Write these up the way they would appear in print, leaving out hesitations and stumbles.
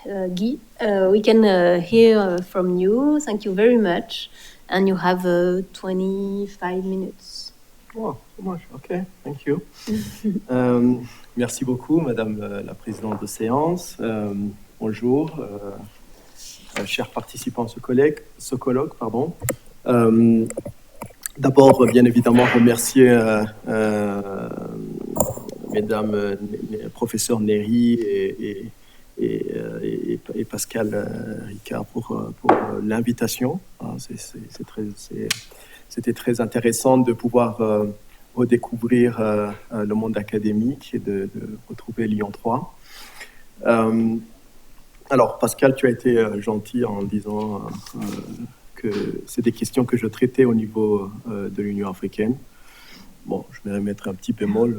Guy. We can hear from you. Thank you very much. And you have 25 minutes. Oh, so much. Okay, thank you. Merci beaucoup, Madame la Présidente de séance. Bonjour, chers participants à ce colloque. D'abord, bien évidemment, remercier Mesdames professeurs Néry et Pascal Ricard pour l'invitation. C'était très intéressant de pouvoir redécouvrir le monde académique et de retrouver Lyon 3. Alors, Pascal, tu as été gentil en disant que c'est des questions que je traitais au niveau de l'Union africaine. Bon, je vais mettre un petit bémol,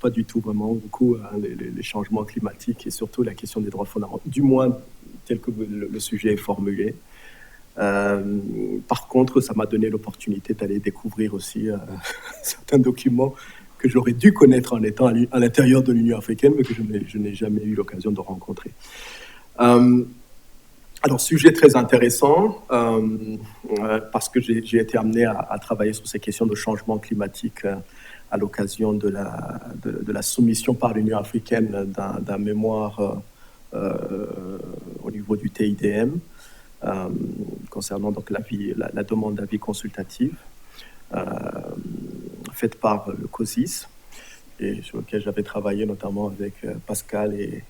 pas du tout vraiment, beaucoup, les changements climatiques et surtout la question des droits fondamentaux, du moins tel que le sujet est formulé. Par contre, ça m'a donné l'opportunité d'aller découvrir aussi certains documents que j'aurais dû connaître en étant à l'intérieur de l'Union africaine, mais que je n'ai jamais eu l'occasion de rencontrer. Alors, sujet très intéressant, parce que j'ai été amené à travailler sur ces questions de changement climatique à l'occasion de la soumission par l'Union africaine d'un mémoire au niveau du TIDM, concernant donc la demande d'avis consultatif faite par le COSIS, et sur lequel j'avais travaillé notamment avec Pascal et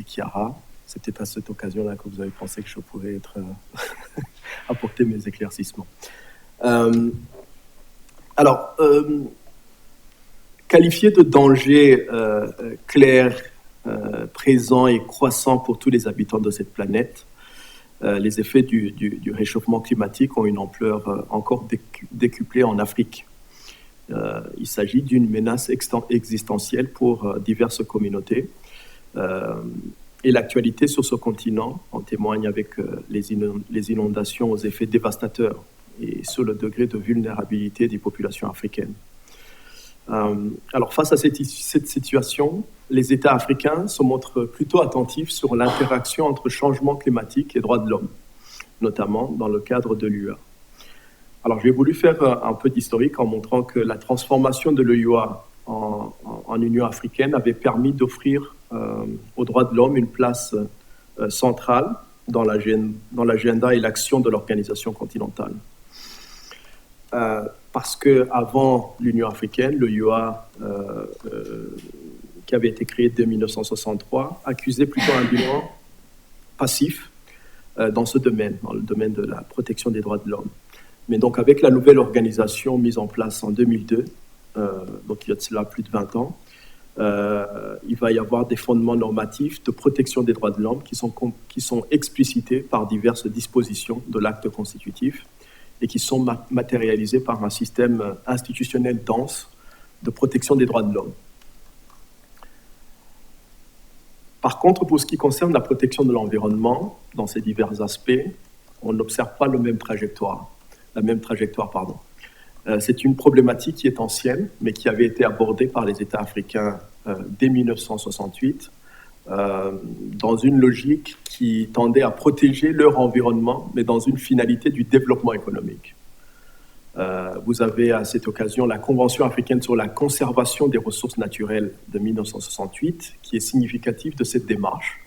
Chiara. C'est peut-être à cette occasion-là que vous avez pensé que je pourrais apporter mes éclaircissements. Alors, qualifié de danger clair, présent et croissant pour tous les habitants de cette planète, les effets du réchauffement climatique ont une ampleur encore décuplée en Afrique. Il s'agit d'une menace existentielle pour diverses communautés. Et l'actualité sur ce continent en témoigne avec les inondations aux effets dévastateurs et sur le degré de vulnérabilité des populations africaines. Alors, face à cette situation, les États africains se montrent plutôt attentifs sur l'interaction entre changement climatique et droits de l'homme, notamment dans le cadre de l'UA. Alors, j'ai voulu faire un peu d'historique en montrant que la transformation de l'UA en Union africaine avait permis d'offrir aux droits de l'homme une place centrale dans l'agenda et l'action de l'organisation continentale. Parce qu'avant l'Union africaine, le UA, qui avait été créé dès 1963, accusait plutôt un bilan passif dans ce domaine, dans le domaine de la protection des droits de l'homme. Mais donc avec la nouvelle organisation mise en place en 2002, donc il y a de cela plus de 20 ans, il va y avoir des fondements normatifs de protection des droits de l'homme qui sont explicités par diverses dispositions de l'acte constitutif et qui sont matérialisés par un système institutionnel dense de protection des droits de l'homme. Par contre, pour ce qui concerne la protection de l'environnement, dans ses divers aspects, on n'observe pas la même trajectoire. C'est une problématique qui est ancienne, mais qui avait été abordée par les États africains dès 1968, dans une logique qui tendait à protéger leur environnement, mais dans une finalité du développement économique. Vous avez à cette occasion la Convention africaine sur la conservation des ressources naturelles de 1968, qui est significative de cette démarche.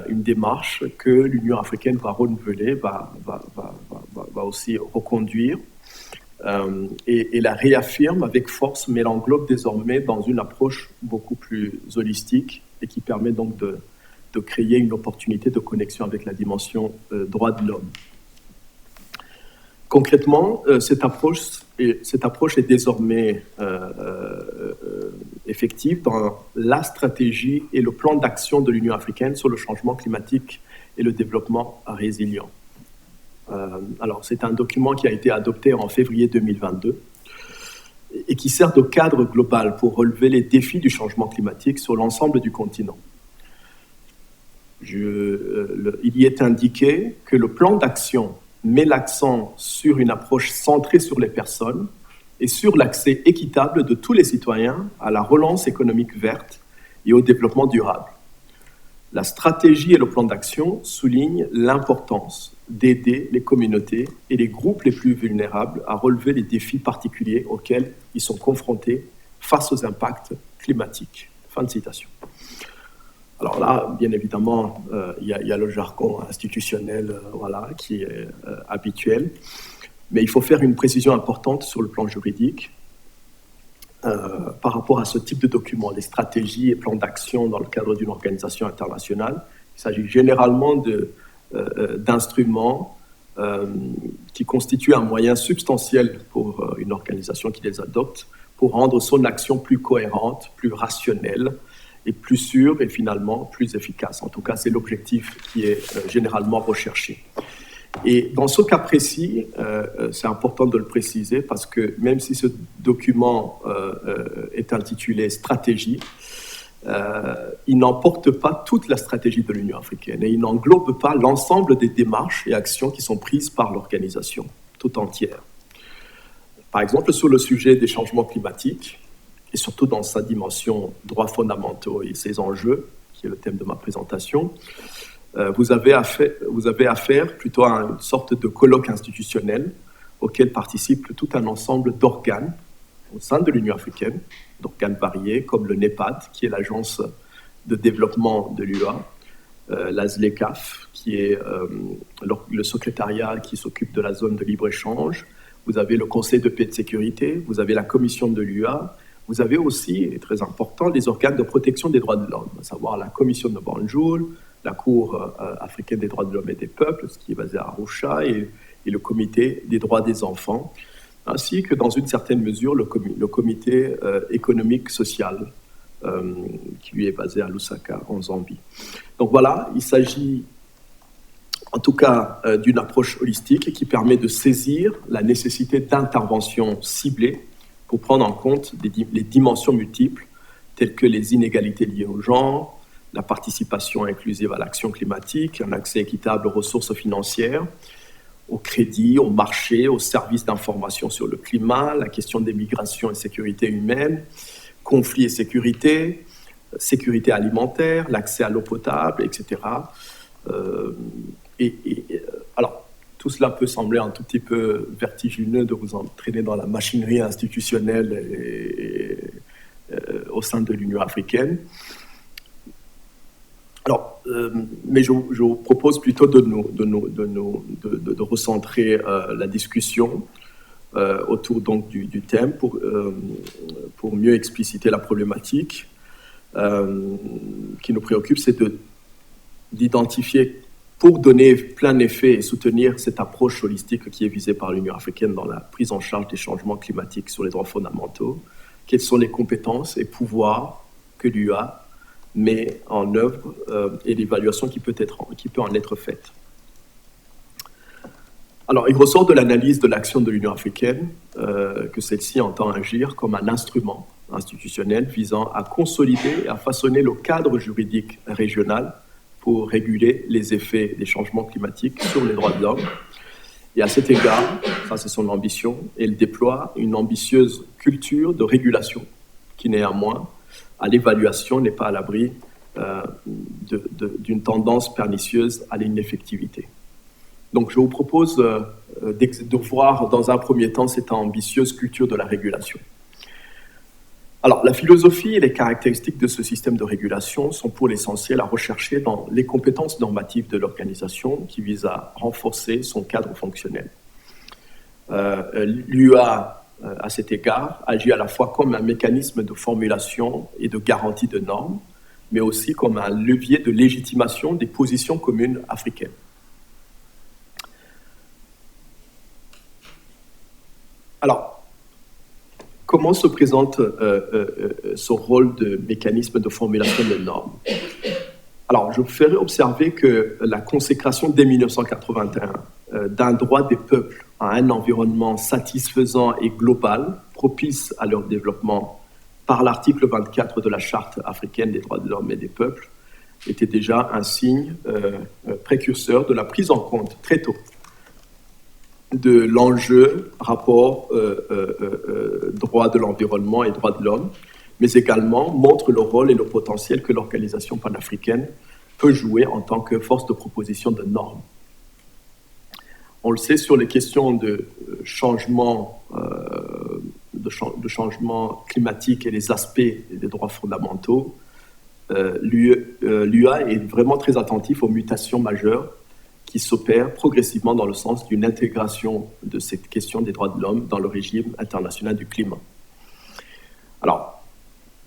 Une démarche que l'Union africaine va renouveler, va aussi reconduire, et la réaffirme avec force, mais l'englobe désormais dans une approche beaucoup plus holistique et qui permet donc de créer une opportunité de connexion avec la dimension droits de l'homme. Concrètement, cette approche est désormais effective dans la stratégie et le plan d'action de l'Union africaine sur le changement climatique et le développement résilient. Alors, c'est un document qui a été adopté en février 2022 et qui sert de cadre global pour relever les défis du changement climatique sur l'ensemble du continent. Il y est indiqué que le plan d'action met l'accent sur une approche centrée sur les personnes et sur l'accès équitable de tous les citoyens à la relance économique verte et au développement durable. La stratégie et le plan d'action soulignent l'importance d'aider les communautés et les groupes les plus vulnérables à relever les défis particuliers auxquels ils sont confrontés face aux impacts climatiques. Fin de citation. Alors là, bien évidemment, il y a le jargon institutionnel qui est habituel, mais il faut faire une précision importante sur le plan juridique par rapport à ce type de document, les stratégies et plans d'action dans le cadre d'une organisation internationale. Il s'agit généralement d'instruments qui constituent un moyen substantiel pour une organisation qui les adopte pour rendre son action plus cohérente, plus rationnelle et plus sûre et finalement plus efficace. En tout cas, c'est l'objectif qui est généralement recherché. Et dans ce cas précis, c'est important de le préciser parce que même si ce document est intitulé « Stratégie », il n'emporte pas toute la stratégie de l'Union africaine et il n'englobe pas l'ensemble des démarches et actions qui sont prises par l'organisation tout entière. Par exemple, sur le sujet des changements climatiques, et surtout dans sa dimension droits fondamentaux et ses enjeux, qui est le thème de ma présentation, vous avez affaire plutôt à une sorte de colloque institutionnel auquel participe tout un ensemble d'organes au sein de l'Union africaine, d'organes variés comme le NEPAD, qui est l'agence de développement de l'UA, la ZLECAf, qui est le secrétariat qui s'occupe de la zone de libre-échange, vous avez le Conseil de paix et de sécurité, vous avez la Commission de l'UA, vous avez aussi, et très important, les organes de protection des droits de l'homme, à savoir la Commission de Banjul, la Cour africaine des droits de l'homme et des peuples, ce qui est basé à Arusha, et le Comité des droits des enfants, ainsi que dans une certaine mesure le Comité économique social, qui lui est basé à Lusaka, en Zambie. Donc voilà, il s'agit en tout cas d'une approche holistique qui permet de saisir la nécessité d'interventions ciblées pour prendre en compte les dimensions multiples telles que les inégalités liées au genre, la participation inclusive à l'action climatique, un accès équitable aux ressources financières, au crédit, au marché, aux services d'information sur le climat, la question des migrations et sécurité humaine, conflits et sécurité, sécurité alimentaire, l'accès à l'eau potable, etc. Alors, tout cela peut sembler un tout petit peu vertigineux de vous entraîner dans la machinerie institutionnelle au sein de l'Union africaine. Alors, mais je vous propose plutôt de recentrer la discussion autour donc du thème pour mieux expliciter la problématique qui nous préoccupe, c'est d'identifier, pour donner plein effet et soutenir cette approche holistique qui est visée par l'Union africaine dans la prise en charge des changements climatiques sur les droits fondamentaux, quelles sont les compétences et pouvoirs que l'UA met en œuvre et l'évaluation qui peut en être faite. Alors, il ressort de l'analyse de l'action de l'Union africaine que celle-ci entend agir comme un instrument institutionnel visant à consolider et à façonner le cadre juridique régional pour réguler les effets des changements climatiques sur les droits de l'homme. Et à cet égard, ça c'est son ambition, elle déploie une ambitieuse culture de régulation qui néanmoins, à l'évaluation, n'est pas à l'abri d'une tendance pernicieuse à l'ineffectivité. Donc je vous propose de voir dans un premier temps cette ambitieuse culture de la régulation. Alors, la philosophie et les caractéristiques de ce système de régulation sont pour l'essentiel à rechercher dans les compétences normatives de l'organisation qui visent à renforcer son cadre fonctionnel. L'UA, à cet égard, agit à la fois comme un mécanisme de formulation et de garantie de normes, mais aussi comme un levier de légitimation des positions communes africaines. Alors, comment se présente ce rôle de mécanisme de formulation de normes? Alors, je vous ferai observer que la consécration dès 1981 d'un droit des peuples à un environnement satisfaisant et global, propice à leur développement par l'article 24 de la Charte africaine des droits de l'homme et des peuples, était déjà un signe précurseur de la prise en compte très tôt de l'enjeu rapport droit de l'environnement et droits de l'homme, mais également montre le rôle et le potentiel que l'organisation panafricaine peut jouer en tant que force de proposition de normes. On le sait, sur les questions de changement climatique et les aspects des droits fondamentaux, l'UA est vraiment très attentif aux mutations majeures qui s'opèrent progressivement dans le sens d'une intégration de cette question des droits de l'homme dans le régime international du climat. Alors,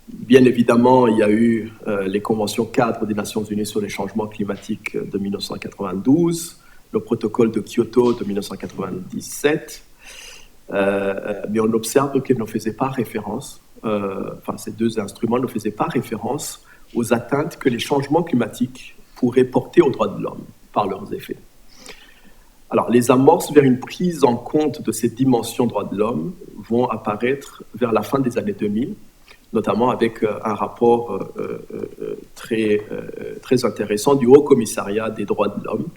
bien évidemment, il y a eu les conventions cadres des Nations Unies sur les changements climatiques de 1992, le protocole de Kyoto de 1997, mais on observe qu'ils ne faisaient pas référence, ces deux instruments ne faisaient pas référence aux atteintes que les changements climatiques pourraient porter aux droits de l'homme par leurs effets. Alors, les amorces vers une prise en compte de ces dimensions droits de l'homme vont apparaître vers la fin des années 2000, notamment avec un rapport très intéressant du Haut Commissariat des droits de l'homme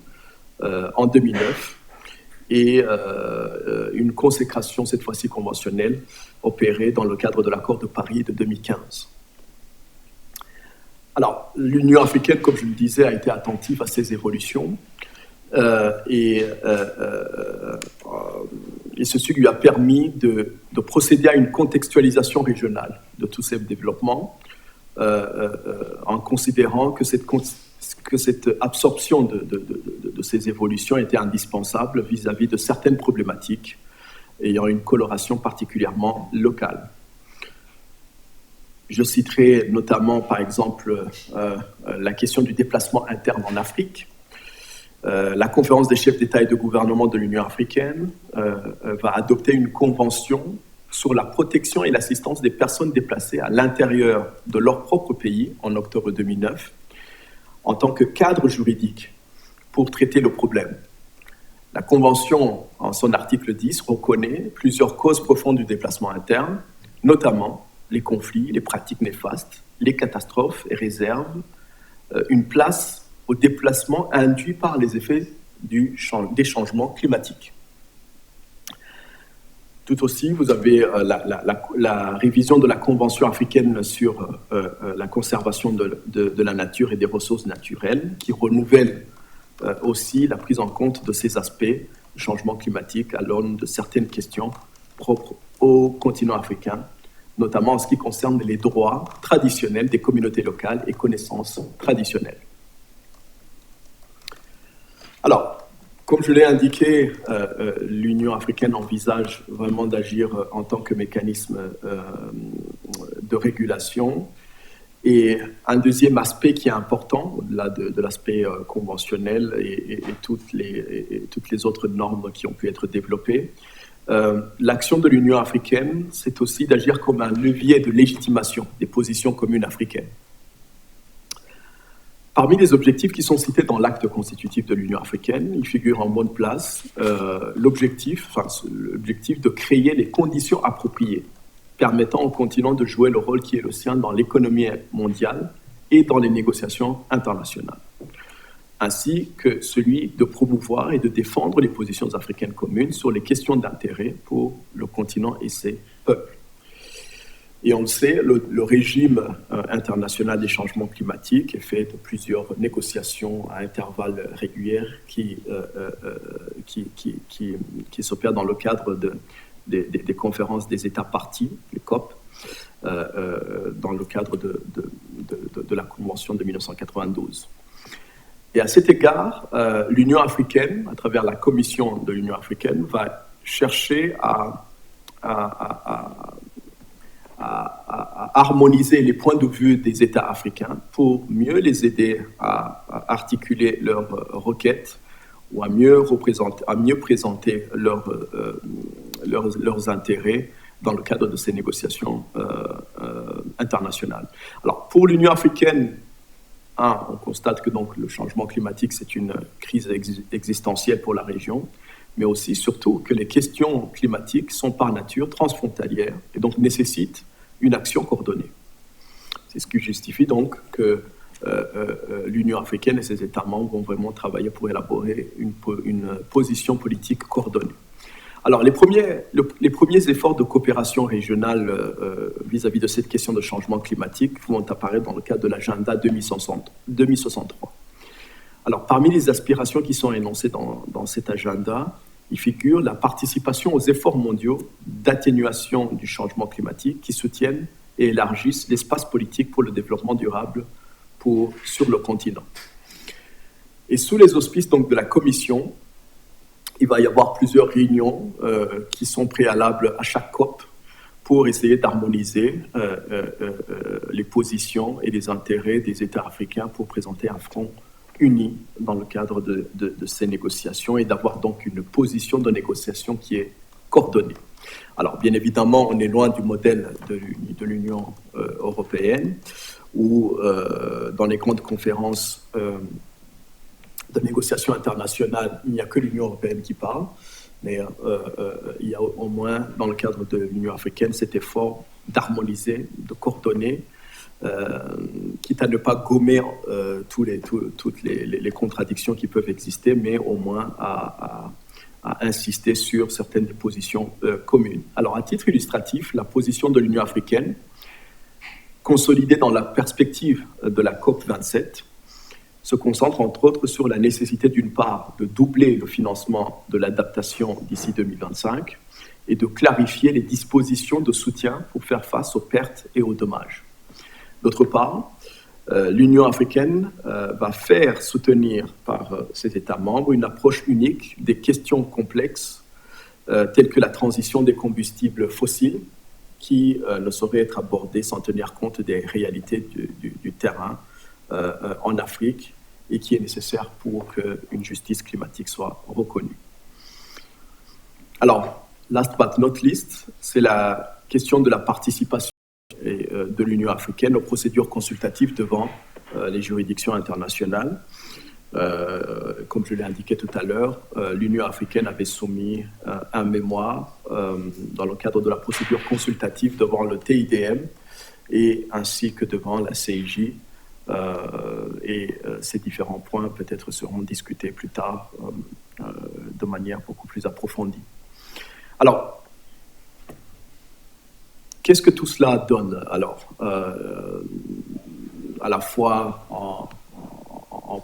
en 2009 et une consécration, cette fois-ci conventionnelle, opérée dans le cadre de l'accord de Paris de 2015. Alors, l'Union africaine, comme je le disais, a été attentive à ces évolutions et ceci lui a permis de procéder à une contextualisation régionale de tous ces développements en considérant que cette absorption de ces évolutions était indispensable vis-à-vis de certaines problématiques ayant une coloration particulièrement locale. Je citerai notamment, par exemple, la question du déplacement interne en Afrique. La conférence des chefs d'État et de gouvernement de l'Union africaine va adopter une convention sur la protection et l'assistance des personnes déplacées à l'intérieur de leur propre pays en octobre 2009, en tant que cadre juridique pour traiter le problème. La Convention, en son article 10, reconnaît plusieurs causes profondes du déplacement interne, notamment les conflits, les pratiques néfastes, les catastrophes et réserve une place au déplacement induit par les effets des changements climatiques. Tout aussi, vous avez la révision de la Convention africaine sur la conservation de la nature et des ressources naturelles, qui renouvelle aussi la prise en compte de ces aspects du changement climatique à l'aune de certaines questions propres au continent africain, notamment en ce qui concerne les droits traditionnels des communautés locales et connaissances traditionnelles. Alors, comme je l'ai indiqué, l'Union africaine envisage vraiment d'agir en tant que mécanisme de régulation. Et un deuxième aspect qui est important, au-delà de l'aspect conventionnel et toutes les autres normes qui ont pu être développées, l'action de l'Union africaine, c'est aussi d'agir comme un levier de légitimation des positions communes africaines. Parmi les objectifs qui sont cités dans l'acte constitutif de l'Union africaine, il figure en bonne place l'objectif de créer les conditions appropriées permettant au continent de jouer le rôle qui est le sien dans l'économie mondiale et dans les négociations internationales, ainsi que celui de promouvoir et de défendre les positions africaines communes sur les questions d'intérêt pour le continent et ses peuples. Et on le sait, le régime international des changements climatiques est fait de plusieurs négociations à intervalles réguliers qui s'opèrent dans le cadre des conférences des États parties, les COP, dans le cadre de la Convention de 1992. Et à cet égard, l'Union africaine, à travers la Commission de l'Union africaine, va chercher à harmoniser les points de vue des États africains pour mieux les aider à articuler leurs requêtes ou à mieux présenter leurs intérêts dans le cadre de ces négociations internationales. Alors, pour l'Union africaine, on constate que donc, le changement climatique, c'est une crise existentielle pour la région, mais aussi, surtout, que les questions climatiques sont par nature transfrontalières et donc nécessitent une action coordonnée. C'est ce qui justifie donc que l'Union africaine et ses États membres vont vraiment travailler pour élaborer une position politique coordonnée. Alors, les premiers efforts de coopération régionale vis-à-vis de cette question de changement climatique vont apparaître dans le cadre de l'agenda 2063. Alors, parmi les aspirations qui sont énoncées dans cet agenda, il figure la participation aux efforts mondiaux d'atténuation du changement climatique qui soutiennent et élargissent l'espace politique pour le développement durable sur le continent. Et sous les auspices donc, de la Commission, il va y avoir plusieurs réunions qui sont préalables à chaque COP pour essayer d'harmoniser les positions et les intérêts des États africains pour présenter un front uni dans le cadre de ces négociations et d'avoir donc une position de négociation qui est coordonnée. Alors, bien évidemment, on est loin du modèle de l'Union européenne où, dans les grandes conférences de négociations internationales, il n'y a que l'Union européenne qui parle, mais il y a au moins, dans le cadre de l'Union africaine, cet effort d'harmoniser, de coordonner, quitte à ne pas gommer toutes les contradictions qui peuvent exister, mais au moins à insister sur certaines positions communes. Alors, à titre illustratif, la position de l'Union africaine, consolidée dans la perspective de la COP27, se concentre entre autres sur la nécessité d'une part de doubler le financement de l'adaptation d'ici 2025 et de clarifier les dispositions de soutien pour faire face aux pertes et aux dommages. D'autre part, l'Union africaine va faire soutenir par ses États membres une approche unique des questions complexes telles que la transition des combustibles fossiles qui ne saurait être abordée sans tenir compte des réalités du terrain en Afrique et qui est nécessaire pour qu'une justice climatique soit reconnue. Alors, last but not least, c'est la question de la participation de l'Union africaine aux procédures consultatives devant les juridictions internationales. Comme je l'ai indiqué tout à l'heure, l'Union africaine avait soumis un mémoire dans le cadre de la procédure consultative devant le TIDM et ainsi que devant la CIJ. Ces différents points peut-être seront discutés plus tard de manière beaucoup plus approfondie. Alors, qu'est-ce que tout cela donne alors à la fois en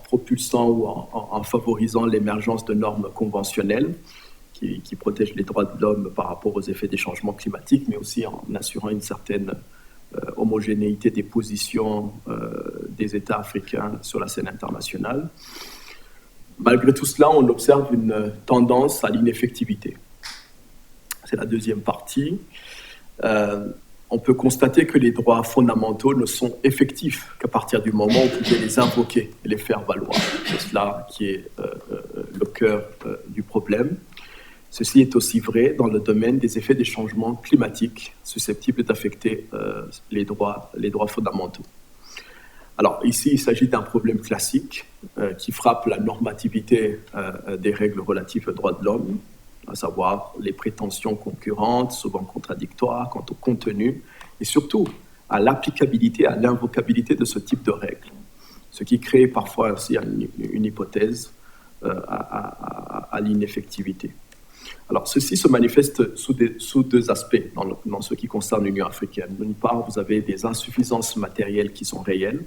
propulsant ou en favorisant l'émergence de normes conventionnelles qui protègent les droits de l'homme par rapport aux effets des changements climatiques, mais aussi en assurant une certaine homogénéité des positions des États africains sur la scène internationale. Malgré tout cela, on observe une tendance à l'ineffectivité. C'est la deuxième partie. On peut constater que les droits fondamentaux ne sont effectifs qu'à partir du moment où vous pouvez les invoquer et les faire valoir. C'est cela qui est le cœur du problème. Ceci est aussi vrai dans le domaine des effets des changements climatiques susceptibles d'affecter les droits fondamentaux. Alors ici, il s'agit d'un problème classique qui frappe la normativité des règles relatives aux droits de l'homme, à savoir les prétentions concurrentes, souvent contradictoires quant au contenu, et surtout à l'applicabilité, à l'invocabilité de ce type de règles, ce qui crée parfois aussi une hypothèse à l'ineffectivité. Alors, ceci se manifeste sous deux aspects dans ce qui concerne l'Union africaine. D'une part, vous avez des insuffisances matérielles qui sont réelles,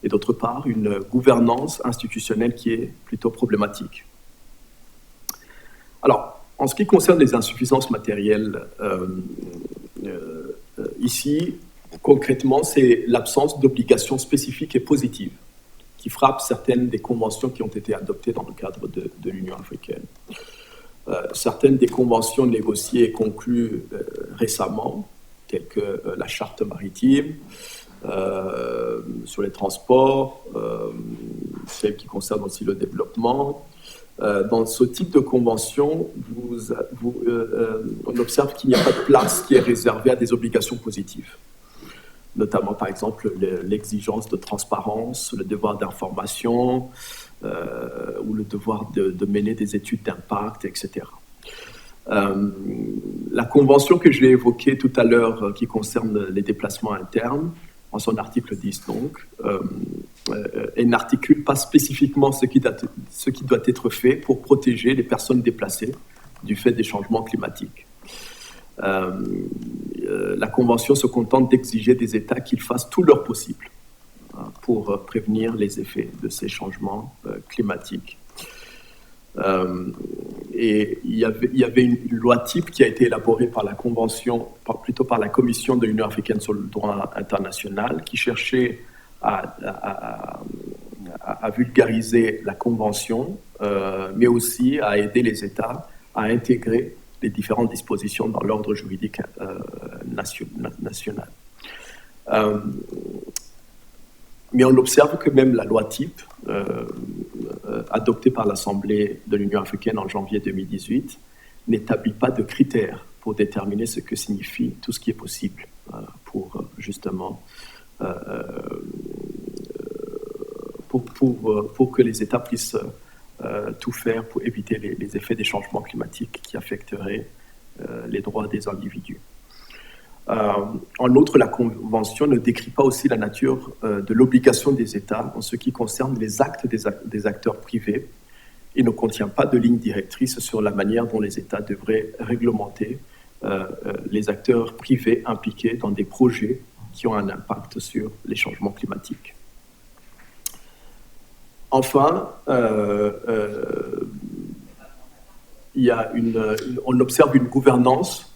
et d'autre part, une gouvernance institutionnelle qui est plutôt problématique. Alors, en ce qui concerne les insuffisances matérielles, ici, concrètement, c'est l'absence d'obligations spécifiques et positives qui frappe certaines des conventions qui ont été adoptées dans le cadre de l'Union africaine. Certaines des conventions négociées et conclues récemment, telles que la charte maritime, sur les transports, celles qui concernent aussi le développement. Dans ce type de convention, on observe qu'il n'y a pas de place qui est réservée à des obligations positives, notamment par exemple l'exigence de transparence, le devoir d'information, ou le devoir de mener des études d'impact, etc. La convention que j'ai évoquée tout à l'heure, qui concerne les déplacements internes, en son article 10 donc, elle n'articule pas spécifiquement ce qui doit être fait pour protéger les personnes déplacées du fait des changements climatiques. La Convention se contente d'exiger des États qu'ils fassent tout leur possible pour prévenir les effets de ces changements climatiques. Et il y avait une loi type qui a été élaborée par la Convention, plutôt par la Commission de l'Union africaine sur le droit international, qui cherchait à vulgariser la Convention, mais aussi à aider les États à intégrer les différentes dispositions dans l'ordre juridique national. Mais on observe que même la loi type, adoptée par l'Assemblée de l'Union africaine en janvier 2018, n'établit pas de critères pour déterminer ce que signifie tout ce qui est possible pour justement pour que les États puissent tout faire pour éviter les effets des changements climatiques qui affecteraient les droits des individus. En outre, la Convention ne décrit pas aussi la nature de l'obligation des États en ce qui concerne les actes des acteurs privés et ne contient pas de ligne directrice sur la manière dont les États devraient réglementer les acteurs privés impliqués dans des projets qui ont un impact sur les changements climatiques. Enfin, on observe une gouvernance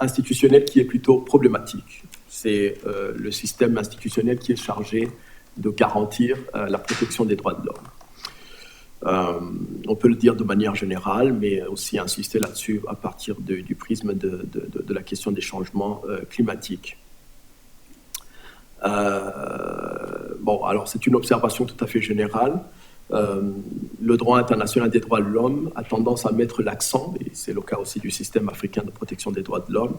institutionnelle qui est plutôt problématique. C'est le système institutionnel qui est chargé de garantir la protection des droits de l'homme. On peut le dire de manière générale, mais aussi insister là-dessus à partir du prisme de la question des changements climatiques. Bon, alors c'est une observation tout à fait générale. Le droit international des droits de l'homme a tendance à mettre l'accent, et c'est le cas aussi du système africain de protection des droits de l'homme,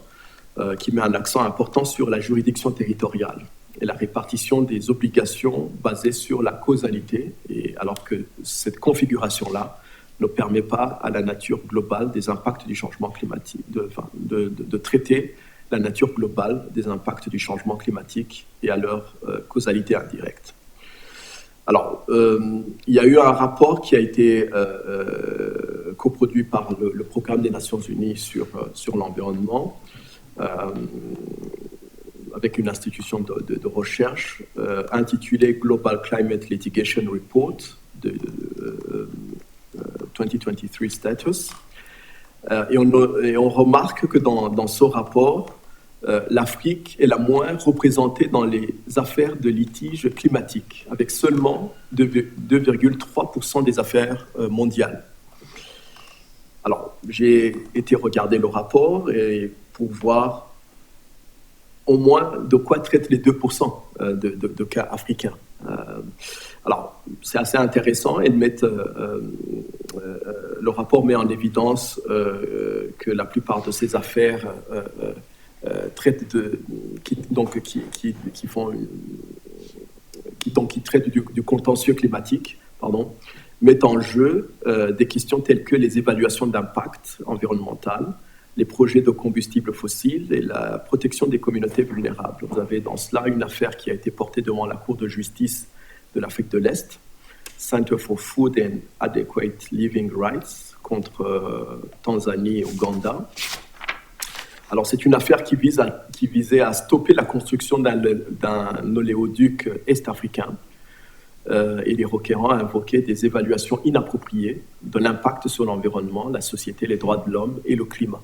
qui met un accent important sur la juridiction territoriale et la répartition des obligations basées sur la causalité, et alors que cette configuration-là ne permet pas à la nature globale des impacts du changement climatique, de traiter la nature globale des impacts du changement climatique et à leur causalité indirecte. Alors, il y a eu un rapport qui a été coproduit par le Programme des Nations Unies sur l'environnement, avec une institution de recherche intitulée Global Climate Litigation Report de 2023 Status. Et on remarque que dans ce rapport, l'Afrique est la moins représentée dans les affaires de litige climatique, avec seulement 2,3% des affaires mondiales. Alors, j'ai été regarder le rapport et pour voir au moins de quoi traitent les 2% de cas africains. Alors, c'est assez intéressant et le rapport met en évidence que la plupart de ces affaires traitent qui traitent du contentieux climatique, mettent en jeu des questions telles que les évaluations d'impact environnemental, les projets de combustibles fossiles et la protection des communautés vulnérables. Vous avez dans cela une affaire qui a été portée devant la Cour de justice de l'Afrique de l'Est, Center for Food and Adequate Living Rights, contre Tanzanie et Ouganda. Alors, c'est une affaire qui visait à stopper la construction d'un oléoduc est-africain et les requérants invoquaient des évaluations inappropriées de l'impact sur l'environnement, la société, les droits de l'homme et le climat.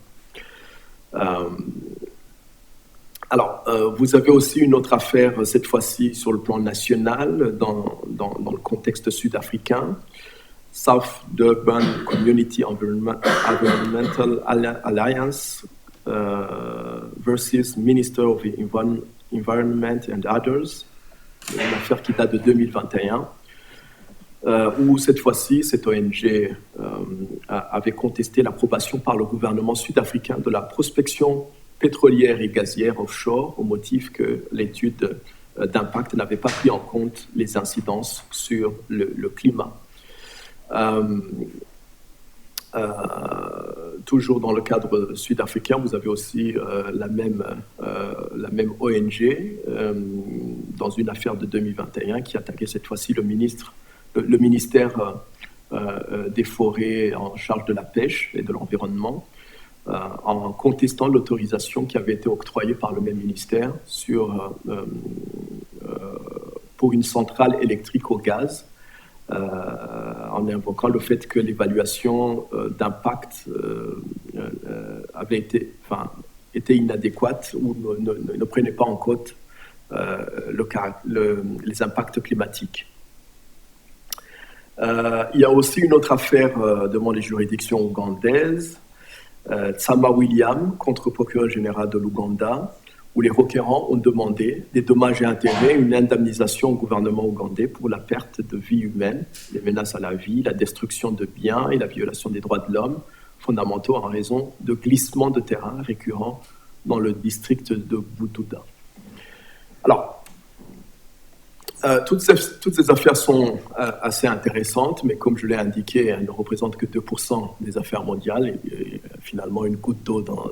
Vous avez aussi une autre affaire, cette fois-ci sur le plan national, dans le contexte sud-africain, South Durban Community Environmental Alliance versus Minister of Environment and Others, une affaire qui date de 2021, où cette fois-ci, cette ONG avait contesté l'approbation par le gouvernement sud-africain de la prospection pétrolière et gazière offshore au motif que l'étude d'impact n'avait pas pris en compte les incidences sur le climat. Toujours dans le cadre sud-africain, vous avez aussi la même ONG dans une affaire de 2021 qui attaquait cette fois-ci le ministère des Forêts en charge de la pêche et de l'environnement en contestant l'autorisation qui avait été octroyée par le même ministère pour une centrale électrique au gaz, en invoquant le fait que l'évaluation d'impact était inadéquate ou ne prenait pas en compte les impacts climatiques. Il y a aussi une autre affaire devant les juridictions ougandaises, Tsama William contre le procureur général de l'Ouganda, où les requérants ont demandé des dommages et intérêts, une indemnisation au gouvernement ougandais pour la perte de vie humaine, les menaces à la vie, la destruction de biens et la violation des droits de l'homme fondamentaux en raison de glissements de terrain récurrents dans le district de Bududa. Alors, toutes ces affaires sont assez intéressantes, mais comme je l'ai indiqué, elles ne représentent que 2% des affaires mondiales et finalement une goutte d'eau dans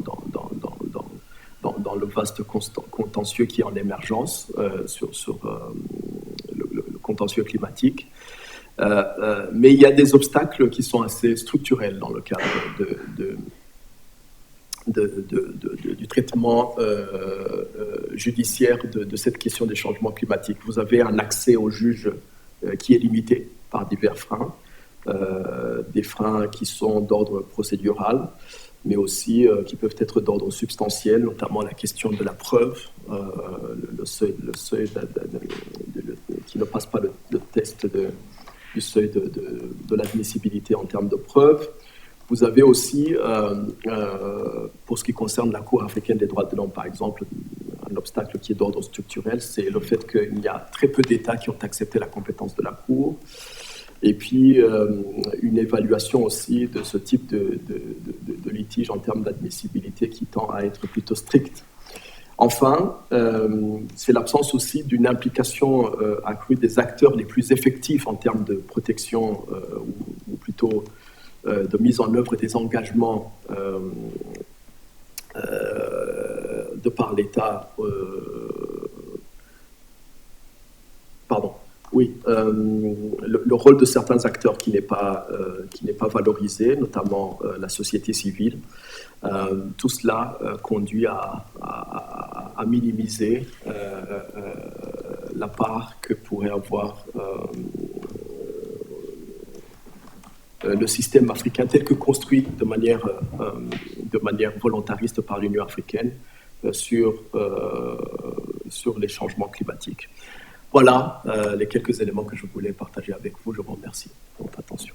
le vaste contentieux qui est en émergence sur le contentieux climatique. Mais il y a des obstacles qui sont assez structurels dans le cadre du traitement judiciaire de cette question des changements climatiques. Vous avez un accès aux juges qui est limité par divers freins, des freins qui sont d'ordre procédural, mais aussi qui peuvent être d'ordre substantiel, notamment la question de la preuve, le seuil qui ne passe pas le test du seuil de l'admissibilité en termes de preuve. Vous avez aussi, pour ce qui concerne la Cour africaine des droits de l'homme, par exemple, un obstacle qui est d'ordre structurel, c'est le fait qu'il y a très peu d'États qui ont accepté la compétence de la Cour. Et puis, une évaluation aussi de ce type de litige en termes d'admissibilité qui tend à être plutôt stricte. Enfin, c'est l'absence aussi d'une implication accrue des acteurs les plus effectifs en termes de protection ou plutôt de mise en œuvre des engagements de par l'État. Le rôle de certains acteurs qui n'est pas valorisé, notamment la société civile. Tout cela conduit à minimiser la part que pourrait avoir le système africain tel que construit de manière volontariste par l'Union africaine sur les changements climatiques. Voilà les quelques éléments que je voulais partager avec vous. Je vous remercie de votre attention.